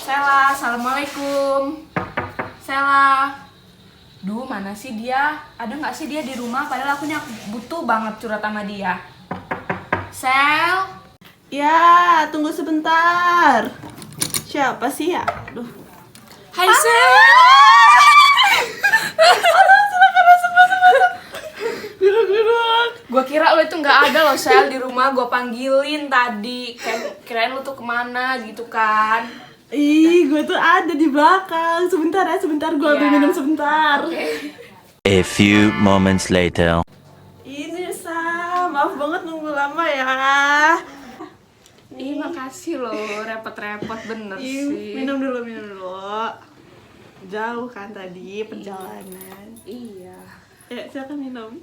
Sela, assalamualaikum. Sela, duh mana sih dia? Ada nggak sih dia di rumah? Padahal akunya butuh banget curhat sama dia. Sel, Ya, tunggu sebentar. Siapa sih ya? Aduh. hai Sel. Duduk. Gua kira lo itu nggak ada loh Sel di rumah. Gua panggilin tadi. Kirain lo tuh kemana gitu kan? Ih, gue tuh ada di belakang. Sebentar ya, sebentar gue ambil Ya. minum sebentar. A few moments later. Ini Sa, maaf banget nunggu lama ya. Ih makasih loh, repot-repot bener Ih, sih. minum dulu. Jauh kan tadi perjalanan. Iya. Ya, silakan minum.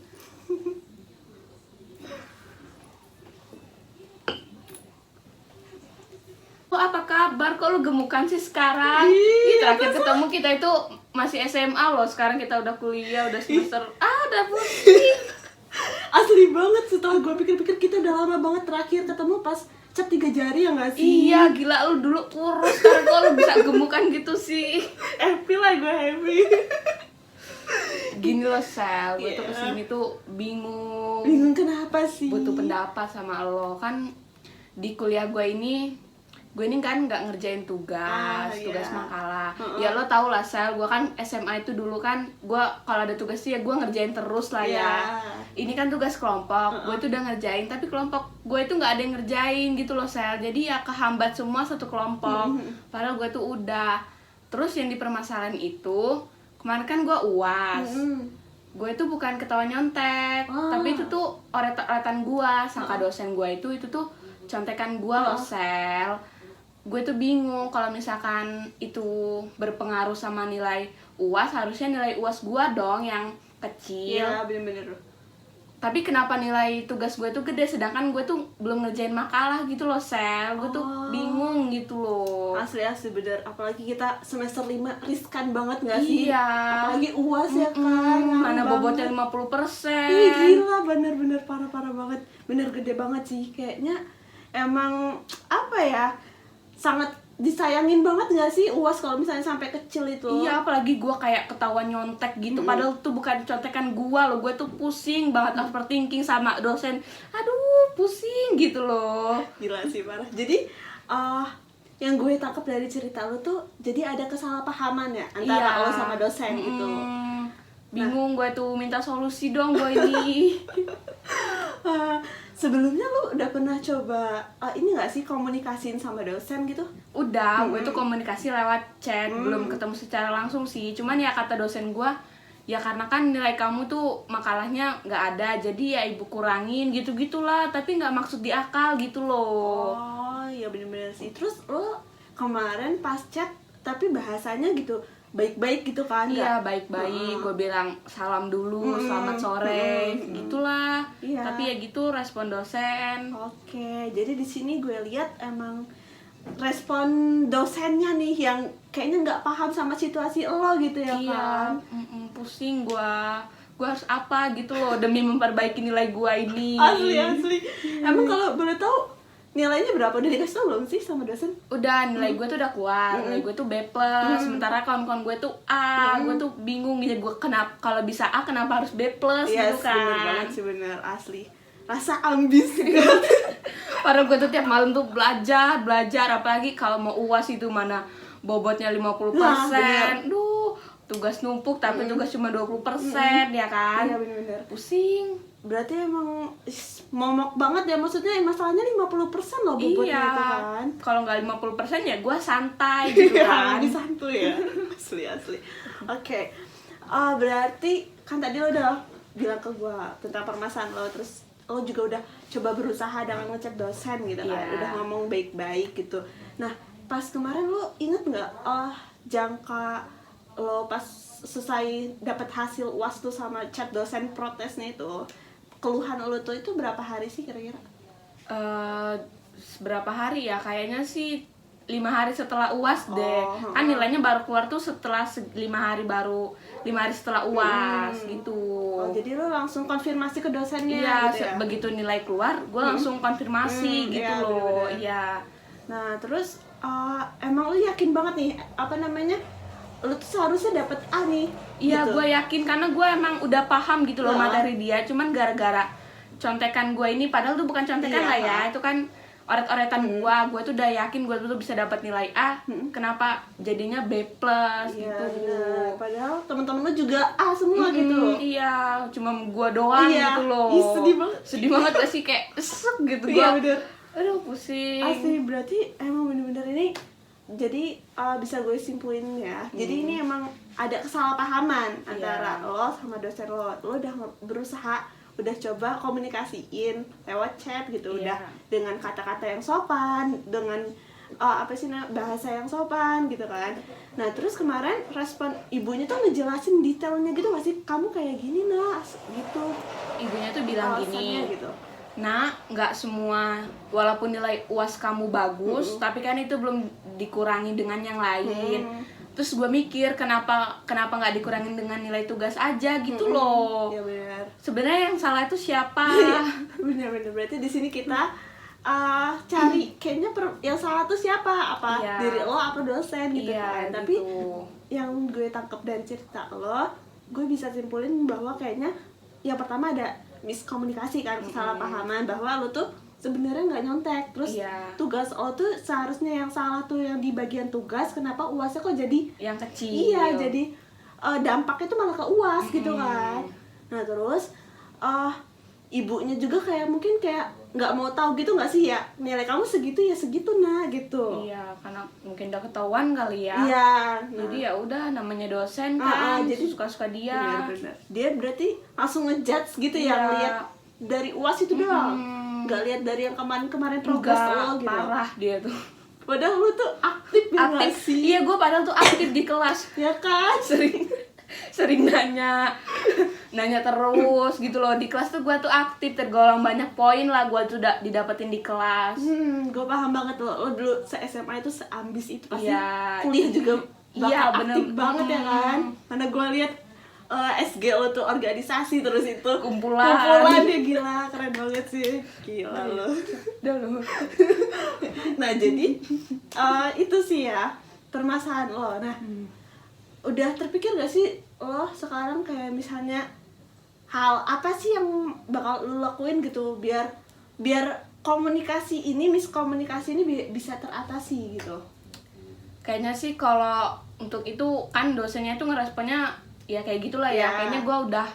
Lo apa kabar? Kok lo gemukan sih sekarang? Ih, Terakhir ketemu kita itu masih SMA loh. Sekarang kita udah kuliah, udah semester. Udah pusing. Asli banget, setelah gue pikir-pikir kita udah lama banget terakhir ketemu pas cap 3 jari ya nggak sih? Iya, gila lo dulu kurus. Sekarang kok lo bisa gemukan gitu sih? Happy lah gue happy. Gini loh Sel, gue tuh Iya. kesini tuh bingung. Bingung kenapa sih? Butuh pendapat sama lo. Kan di kuliah gue ini kan nggak ngerjain tugas iya. makalah. Ya lo tau lah Sel, gue kan SMA itu dulu kan gue kalau ada tugas sih ya gue ngerjain terus lah ya. Iya. Ini kan tugas kelompok, gue tuh udah ngerjain tapi kelompok gue itu nggak ada yang ngerjain gitu loh Sel. Jadi ya kehambat semua satu kelompok. Padahal gue tuh udah. Terus yang dipermasalahan itu kemarin kan gue UAS. Gue itu bukan ketahuan nyontek, tapi itu tuh oretan gue, sangka dosen gue itu tuh contekan gue loh Sel. Gue tuh bingung kalau misalkan itu berpengaruh sama nilai UAS, harusnya nilai UAS gue dong yang kecil. Iya, bener-bener. Tapi kenapa nilai tugas gue tuh gede, sedangkan gue tuh belum ngerjain makalah gitu loh Sel. Gue tuh bingung gitu loh. Asli bener. Apalagi kita semester 5 riskan banget gak sih? Iya. Apalagi UAS ya kan. Mana ngaruh bobotnya banget. 50%. Ih, gila, bener-bener parah banget. Bener gede banget sih. Kayaknya emang apa ya, sangat disayangin banget gak sih UAS kalau misalnya sampai kecil itu? Iya, apalagi gue kayak ketahuan nyontek gitu. Padahal tuh bukan contekan gue loh. Gue tuh pusing banget overthinking sama dosen. Aduh, pusing gitu loh. Gila sih, parah. Jadi yang gue tangkap dari cerita lu tuh, jadi ada kesalahpahaman ya antara lo sama dosen gitu. Bingung gue tuh, minta solusi dong gue ini. Sebelumnya lu udah pernah coba ini gak sih komunikasiin sama dosen gitu? Udah, gue tuh komunikasi lewat chat, belum ketemu secara langsung sih. Cuman ya kata dosen gue, ya karena kan nilai kamu tuh makalahnya nggak ada, jadi ya ibu kurangin gitu-gitulah. Tapi nggak maksud diakal gitu loh. Oh iya, bener-bener sih. Terus lo kemarin pas chat tapi bahasanya gitu baik-baik gitu kan? Iya, baik-baik. Gue bilang salam dulu, selamat sore, gitulah. Iya. Tapi ya gitu respon dosen. Oke, jadi di sini gue lihat emang respon dosennya nih yang kayaknya nggak paham sama situasi lo gitu ya Iya, kan? pusing gue. Gue harus apa gitu loh demi memperbaiki nilai gue ini. Asli. Emang kalau boleh tahu nilainya berapa? Udah dikasih tau belum sih sama dosen? Udah, nilai gue tuh udah keluar, nilai gue tuh B+, sementara kawan-kawan gue tuh A. Gue tuh bingung gitu, gue kenapa kalau bisa A kenapa harus B+ gitu Yes, kan. bener banget sih, bener, asli. Rasa ambis. Padahal gue tuh tiap malam tuh belajar, apalagi kalau mau UAS itu mana bobotnya 50%. Nah, bener. Duh, tugas numpuk tapi tugas cuma 20%, ya kan? Iya, bener-bener. Pusing. Berarti emang momok banget ya, maksudnya masalahnya 50% loh bobotnya Iya. itu kan. Kalau nggak 50% ya gue santai gitu kan. Lebih santuy ya. asli. Oke. Berarti kan tadi lo udah bilang ke gue tentang permasalahan lo, terus lo juga udah coba berusaha dengan ngecek dosen gitu kan. Iya. Udah ngomong baik-baik gitu. Nah, pas kemarin lo inget nggak jangka lo pas selesai dapat hasil UAS tuh sama chat dosen protesnya itu, keluhan lo tuh itu berapa hari sih kira-kira? Berapa hari ya? Kayaknya sih 5 hari setelah UAS deh. Kan nilainya baru keluar tuh setelah 5 hari setelah UAS gitu. Oh, jadi lo langsung konfirmasi ke dosennya Iya, gitu ya? begitu nilai keluar, gue langsung konfirmasi gitu iya, loh. bener-bener. Iya. Nah terus emang lu yakin banget nih apa namanya, lu tuh seharusnya dapet A nih? Iya, gitu. gue yakin karena gue emang udah paham gitu loh Heeh. materi dia. Cuman gara-gara contekan gue ini, padahal tuh bukan contekan Iya, lah ya, Kak. itu kan oret-oretan gue tuh udah yakin gue tuh bisa dapat nilai A. Kenapa jadinya B plus Iya gitu? benar. Padahal teman-teman lu juga A semua gitu. Iya, cuma gue doang Iya. gitu loh. Ih, sedih banget. Sedih banget gak sih, kayak esek gitu gue. Iya bener. Aduh pusing. Asli berarti emang bener-bener ini. Jadi bisa gue simpulin ya. Jadi ini emang ada kesalahpahaman antara lo sama dosen lo. Lo udah berusaha, udah coba komunikasiin lewat chat gitu, Iya. udah dengan kata-kata yang sopan, dengan bahasa yang sopan gitu kan. Nah terus kemarin respon ibunya tuh ngejelasin detailnya gitu gak sih, kamu kayak gini Nas gitu, Ibunya tuh bilang alasannya gini, gitu. nah, nggak semua, walaupun nilai UAS kamu bagus, tapi kan itu belum dikurangi dengan yang lain. Terus gue mikir kenapa nggak dikurangin dengan nilai tugas aja gitu loh. Ya benar. Sebenarnya yang salah itu siapa? Bener-bener berarti di sini kita cari kayaknya yang salah tuh siapa, apa Iya. diri lo apa dosen gitu Iya, kan. Tapi gitu. yang gue tangkap dari cerita lo, gue bisa simpulin bahwa kayaknya yang pertama ada miskomunikasi kan, kesalahpahaman bahwa lo tuh sebenarnya nggak nyontek. Terus Iya. tugas lo tuh seharusnya yang salah tuh yang di bagian tugas, kenapa UASnya kok jadi Yang kecil. iya jadi dampaknya tuh malah ke UAS gitu kan. Nah terus ibunya juga kayak mungkin kayak nggak mau tahu gitu nggak sih ya, nilai kamu segitu ya segitu nah gitu. Iya, karena mungkin udah ketahuan kali ya. Iya. Jadi ya udah, namanya dosen kan, jadi suka-suka dia. benar-benar dia berarti langsung ngejudge gitu Iya. ya, ngeliat dari UAS itu doang, nggak lihat dari yang kemarin progres Enggak, lo gitu. parah dia tuh. Padahal lu tuh aktif ya nggak Aktif. sih? Iya, gue padahal tuh aktif di kelas. Ya kan? sering nanya terus gitu loh. Di kelas tuh gue tuh aktif, tergolong banyak poin lah gue tuh didapetin di kelas. Gue paham banget lo dulu se-SMA itu seambis itu pasti. Iya. Kuliah juga bakal Iya, bener. aktif banget ya kan. Karena gue lihat SGO tuh organisasi terus itu Kumpulan ya, gila keren banget sih, gila lo. Udah loh. Nah jadi itu sih ya permasalahan lo. Nah udah terpikir gak sih lo sekarang kayak misalnya hal apa sih yang bakal lo lakuin gitu biar miskomunikasi ini bisa teratasi gitu? Kayaknya sih kalau untuk itu kan dosennya tuh ngeresponnya ya kayak gitulah ya. Ya. Kayaknya gue udah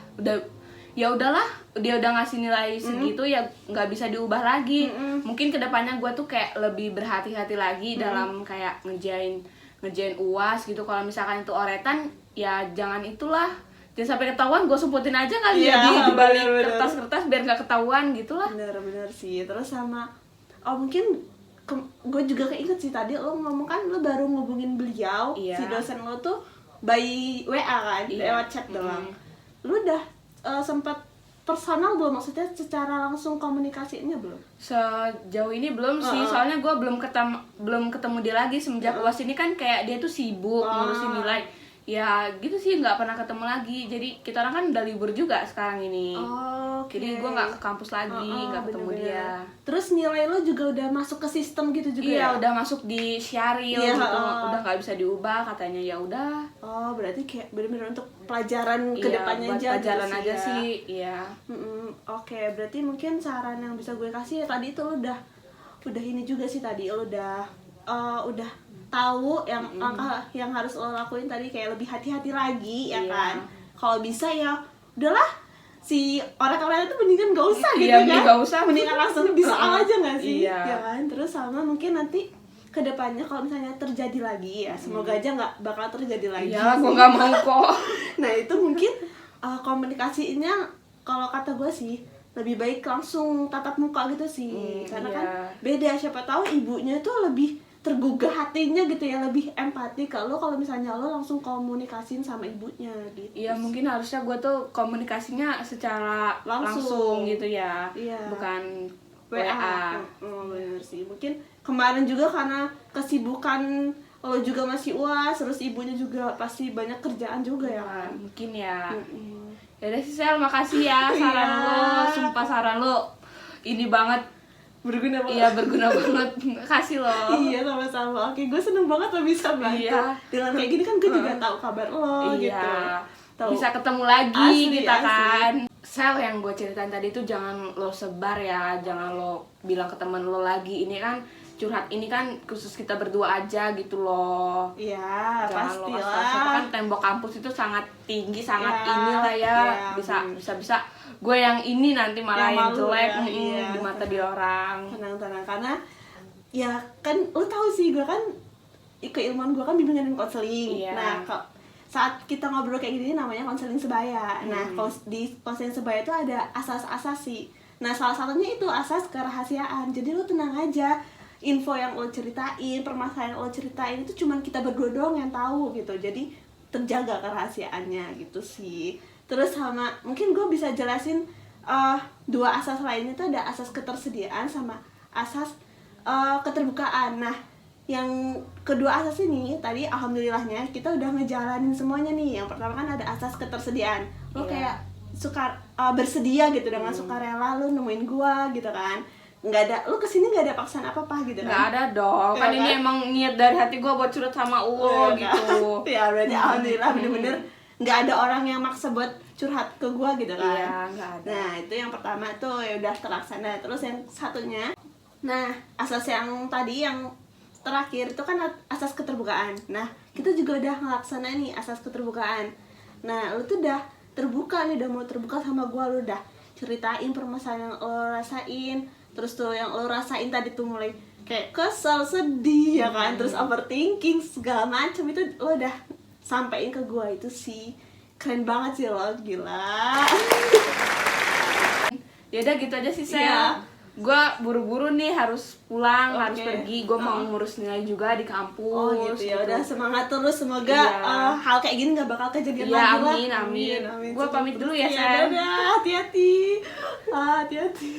ya udahlah, dia udah ngasih nilai segitu ya nggak bisa diubah lagi. Mungkin kedepannya gue tuh kayak lebih berhati-hati lagi dalam kayak ngerjain UAS gitu. Kalau misalkan itu oretan ya jangan itulah, jangan sampai ketahuan, gue sumputin aja kali ya di balik bener-bener. kertas-kertas biar nggak ketahuan gitulah. Bener-bener sih. Terus sama mungkin gue juga keinget sih tadi lo ngomong kan lo baru ngubungin beliau, Iya. si dosen lo tuh by WA kan, Iya. lewat chat doang. Lo udah sempat personal belum, maksudnya secara langsung komunikasinya belum? Sejauh ini belum sih, soalnya gue belum ketemu dia lagi semenjak UAS ini kan kayak dia tuh sibuk ngurusin nilai. Ya gitu sih, nggak pernah ketemu lagi. Jadi kita orang kan udah libur juga sekarang ini. Oke. Jadi gue nggak ke kampus lagi, nggak ketemu bener-bener. dia. Terus nilai lo juga udah masuk ke sistem gitu juga Iya, ya? udah masuk di Syaril Iya, gitu, udah nggak bisa diubah katanya. Ya udah. Oh, berarti kayak bener-bener untuk pelajaran kedepannya buat aja pelajaran gitu aja ya. sih, iya. Oke, berarti mungkin saran yang bisa gue kasih ya tadi itu lo udah ini juga sih tadi lo udah tahu yang langkah yang harus lo lakuin tadi, kayak lebih hati-hati lagi ya Iya. kan. Kalau bisa ya udahlah, si orang-orang itu mendingan gak usah gitu Iya, kan. mending gak usah. Mendingan langsung disoal aja gak sih? Iya. Ya kan. Terus sama mungkin nanti kedepannya kalau misalnya terjadi lagi ya, semoga aja nggak bakal terjadi lagi. Iya, gue nggak mau kok. Nah itu mungkin komunikasinya kalau kata gue sih lebih baik langsung tatap muka gitu sih, karena kan iya. beda, siapa tahu ibunya tuh lebih tergugah hatinya gitu ya, lebih empati kalau misalnya lo langsung komunikasiin sama ibunya gitu. Iya, mungkin harusnya gue tuh komunikasinya secara langsung gitu ya. Iya. Bukan WA. Bener sih, mungkin kemarin juga karena kesibukan lo juga masih UAS, terus ibunya juga pasti banyak kerjaan juga ya kan. Mungkin ya. Yaudah sih Sel, makasih ya saran Iya. lo, sumpah saran lo ini banget berguna banget. Iya berguna banget, kasih lo. Iya sama-sama. Oke, gue seneng banget lo bisa bantu. Iya. Dengan kayak gini kan gue juga tahu kabar lo gitu. Iya, Tahu. bisa ketemu lagi Asli, kita asli. kan. Sel yang gue ceritain tadi tuh jangan lo sebar ya, jangan lo bilang ke temen lo lagi. Ini kan curhat, ini kan khusus kita berdua aja gitu loh. Iya, Jangan lo kasih tahu. pastilah. Kan tembok kampus itu sangat tinggi, sangat Ya, inilah ya. ya, Bisa gue yang ini nanti malah Yang yang malu jelek ya, iya. di mata dia orang. Tenang-tenang, karena ya kan lo tahu sih gue kan keilmuan gue kan bimbingan dan konseling. Iya. Nah, saat kita ngobrol kayak gini namanya konseling sebaya. Nah, di konseling sebaya itu ada asas-asas sih. Nah, salah satunya itu asas kerahasiaan. Jadi lo tenang aja. Info yang lo ceritain, permasalahan yang lo ceritain itu cuman kita berdua doang yang tahu gitu. Jadi terjaga kerahasiaannya gitu sih. Terus sama mungkin gue bisa jelasin dua asas lain itu, ada asas ketersediaan sama asas keterbukaan. Nah, yang kedua asas ini tadi alhamdulillahnya kita udah ngejalanin semuanya nih. Yang pertama kan ada asas ketersediaan. Lo Iya. kayak suka bersedia gitu dengan sukarela lo nemuin gua gitu kan. Nggak ada, lu kesini nggak ada paksaan apa-apa gitu Nggak kan. ada dong, kan Iya ini kan? emang niat dari hati gue buat curhat sama Iya, lo gitu. ya berarti alhamdulillah bener-bener nggak ada orang yang maksa buat curhat ke gua gitu kan. Iya, nggak ada. Nah, itu yang pertama tuh ya udah terlaksana. Terus yang satunya, nah asas yang tadi yang terakhir itu kan asas keterbukaan. Nah, kita juga udah ngelaksanain nih asas keterbukaan. Nah, lu tuh udah terbuka nih, udah mau terbuka sama gua, lu udah ceritain permasalahan yang lo rasain. Terus tuh yang lo rasain tadi tuh mulai kayak kesel, sedih ya kan, terus overthinking segala macam itu lo udah sampein ke gua. Itu sih keren banget sih lo, gila. Ya udah gitu aja sih Sel. Iya. Gue buru-buru nih harus pulang, Oke. harus pergi. Gue mau ngurus nilai juga di kampus. Oh gitu ya, udah semangat terus, semoga Iya. hal kayak gini nggak bakal kejadian Iya, lagi lah. amin. Gue pamit dulu ya, Iya, Sen. dadah, hati-hati. Hati-hati.